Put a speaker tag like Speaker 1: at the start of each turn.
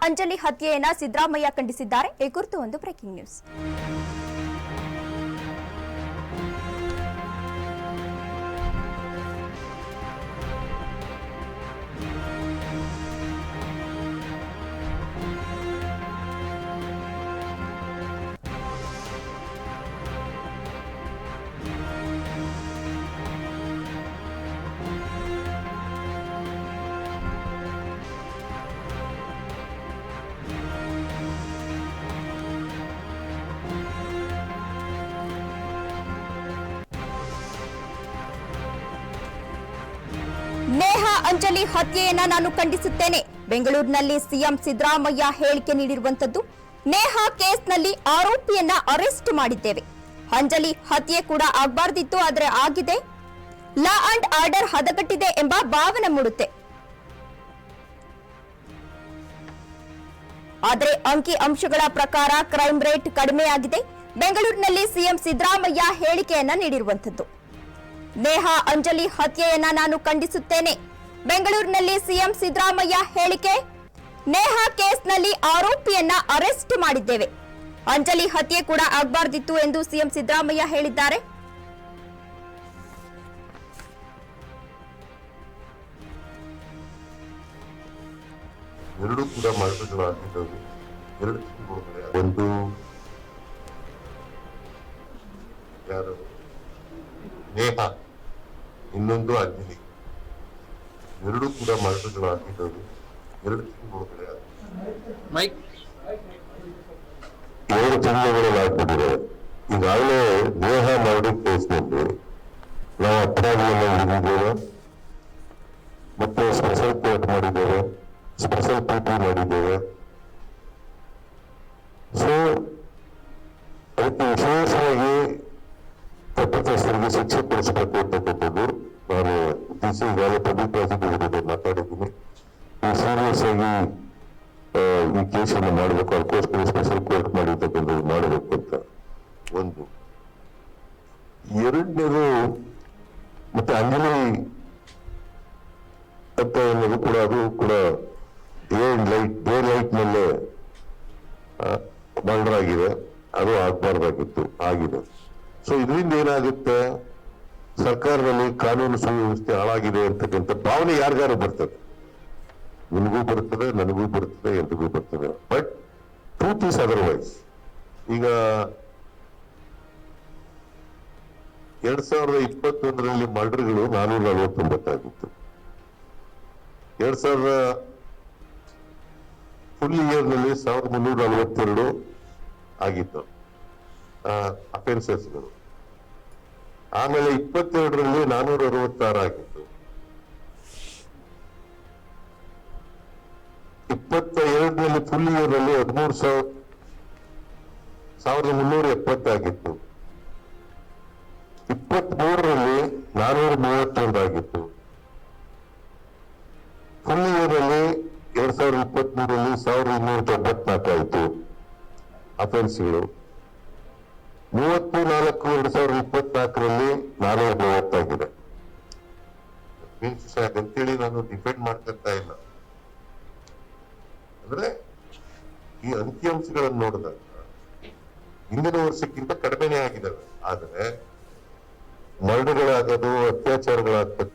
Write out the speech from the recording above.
Speaker 1: ಅಂಜಲಿ ಹತ್ಯೆಯನ್ನ ಸಿದ್ದರಾಮಯ್ಯ ಖಂಡಿಸಿದ್ದಾರೆ. ಈ ಕುರಿತು ಒಂದು ಬ್ರೇಕಿಂಗ್ ನ್ಯೂಸ್. ನೇಹಾ ಅಂಜಲಿ ಹತ್ಯೆಯನ್ನ ನಾನು ಖಂಡಿಸುತ್ತೇನೆ. ಬೆಂಗಳೂರಿನಲ್ಲಿ ಸಿಎಂ ಸಿದ್ದರಾಮಯ್ಯ ಹೇಳಿಕೆ ನೀಡಿರುವಂತದ್ದು. ನೇಹಾ ಕೇಸ್ನಲ್ಲಿ ಆರೋಪಿಯನ್ನ ಅರೆಸ್ಟ್ ಮಾಡಿದ್ದೇವೆ. ಅಂಜಲಿ ಹತ್ಯೆ ಕೂಡ ಆಗಬಾರ್ದಿತ್ತು, ಆದರೆ ಆಗಿದೆ. ಲಾ ಅಂಡ್ ಆರ್ಡರ್ ಹದಗೆಟ್ಟಿದೆ ಎಂಬ ಭಾವನೆ ಮೂಡುತ್ತೆ. ಆದರೆ ಅಂಕಿ ಅಂಶಗಳ ಪ್ರಕಾರ ಕ್ರೈಮ್ ರೇಟ್ ಕಡಿಮೆಯಾಗಿದೆ. ಬೆಂಗಳೂರಿನಲ್ಲಿ ಸಿಎಂ ಸಿದ್ದರಾಮಯ್ಯ ಹೇಳಿಕೆಯನ್ನ ನೀಡಿರುವಂತದ್ದು. ನೇಹಾ ಅಂಜಲಿ ಹತ್ಯೆಯನ್ನ ನಾನು ಖಂಡಿಸುತ್ತೇನೆ. ಬೆಂಗಳೂರಿನಲ್ಲಿ ಸಿಎಂ ಸಿದ್ದರಾಮಯ್ಯ ಹೇಳಿಕೆ. ನೇಹಾ ಕೇಸ್ನಲ್ಲಿ ಆರೋಪಿಯನ್ನ ಅರೆಸ್ಟ್ ಮಾಡಿದ್ದೇವೆ. ಅಂಜಲಿ ಹತ್ಯೆ ಕೂಡ ಆಗಬಾರ್ದಿತ್ತು ಎಂದು ಸಿಎಂ ಸಿದ್ದರಾಮಯ್ಯ ಹೇಳಿದ್ದಾರೆ.
Speaker 2: ಎರಡೂ ಕೂಡ ಮರಣಗಳಾಗಿದ್ದವು. ಎರಡು ತಿಂಗಳು ಒಂದು ಯಾರು ನೇಹಾ, ಇನ್ನೊಂದು ಅಂಜಲಿ. ಎರಡೂ ಕೂಡ ಮರಣಗಳಾಗಿದ್ದವು. ಎರಡು ತಿಂಗಳು ಆಗ್ಬಿಟ್ಟಿದೆ. ಈಗಾಗಲೇ ನೇಹಾ ಮರಣ ಕೇಸ್ನಲ್ಲಿ ನಾವು ಅಪರಾಧವನ್ನು ಹಿಡಿದಿದ್ದೇವೆ, ಮತ್ತೆ ಸ್ಪೆಷಲ್ ಕೋರ್ಟ್ ಮಾಡಿದ್ದೇವೆ, ಸ್ಪೆಷಲ್ ಪಿಟಿ ಮಾಡಿದ್ದೇವೆ. ಸೊ ಅದಕ್ಕೆ ವಿಶೇಷವಾಗಿ ತಪ್ಪಿತಸ್ಥರಿಗೆ ಶಿಕ್ಷೆ ಕೊಡಿಸಬೇಕು ಅಂತಕ್ಕಂಥದ್ದು ನಾನು ಈಗಾಗಲೇ ಪಬ್ಲಿಕ್ ಪ್ರಾಸಿಕ್ಯೂಟರ್ ಮಾತಾಡಿದ್ದೀನಿ. ಈ ಸೀರಿಯಸ್ ಆಗಿ ಈ ಕೇಸನ್ನು ಮಾಡಬೇಕು, ಅದಕ್ಕೋಸ್ಕರ ಸ್ಪೆಷಲ್ ಕೋರ್ಟ್ ಮಾಡಿರ್ತಕ್ಕಂಥದ್ದು ಮಾಡಬೇಕು ಅಂತ ಒಂದು. ಎರಡನೇದು ಮತ್ತೆ ಅಂಜಲಿ ಅಂತ ಅನ್ನೋದು ಕೂಡ, ಅದು ಕೂಡ ಡೇ ಲೈಟ್ ಮೇಲೆ ಮರ್ಡರ್ ಆಗಿದೆ. ಅದು ಆಗ್ಬಾರ್ದಾಗಿತ್ತು, ಆಗಿದೆ. ಸೊ ಇದರಿಂದ ಏನಾಗುತ್ತೆ, ಸರ್ಕಾರದಲ್ಲಿ ಕಾನೂನು ಸುವ್ಯವಸ್ಥೆ ಹಾಳಾಗಿದೆ ಅಂತಕ್ಕಂಥ ಭಾವನೆ ಯಾರಿಗಾರು ಬರ್ತದೆ. ನಿಮಗೂ ಬರ್ತದೆ, ನನಗೂ ಬರ್ತದೆ, ಎಲ್ರಿಗೂ ಬರ್ತದೆ. But truth is otherwise. ಈಗ 2021ರಲ್ಲಿ ಮರ್ಡರ್ಗಳು 449 ಆಗಿತ್ತು. 2000 ಫುಲ್ ಇಯರ್ನಲ್ಲಿ 1342 ಆಗಿತ್ತು ಅಫೆನ್ಸಸ್ಗಳು. ಆಮೇಲೆ 22ರಲ್ಲಿ 466 ಆಗಿತ್ತು. 22ರಲ್ಲಿ ಫುಲ್ ಇಯರ್ನಲ್ಲಿ 13,370 ಆಗಿತ್ತು. 23ರಲ್ಲಿ 431 ಆಗಿತ್ತು. ಫುಲ್ ಇಯರ್ನಲ್ಲಿ 2023ರಲ್ಲಿ 1294 ಆಯಿತು ಅಫೆನ್ಸ್ಗಳು. 34/2024ರಲ್ಲಿ 430 ಆಗಿದೆ. ಅಂತೇಳಿ ನಾನು ಡಿಫೆಂಡ್ ಮಾಡ್ತಾ ಇಲ್ಲ. ಅಂದ್ರೆ ಈ ಅಂಕಿಅಂಶಗಳನ್ನು ನೋಡಿದಾಗ ಹಿಂದಿನ ವರ್ಷಕ್ಕಿಂತ ಕಡಿಮೆನೇ ಆಗಿದ್ದಾವೆ. ಆದರೆ ಮರ್ಡರ್ಗಳಾಗೋದು, ಅತ್ಯಾಚಾರಗಳಾಗ್ತಕ್ಕಂಥ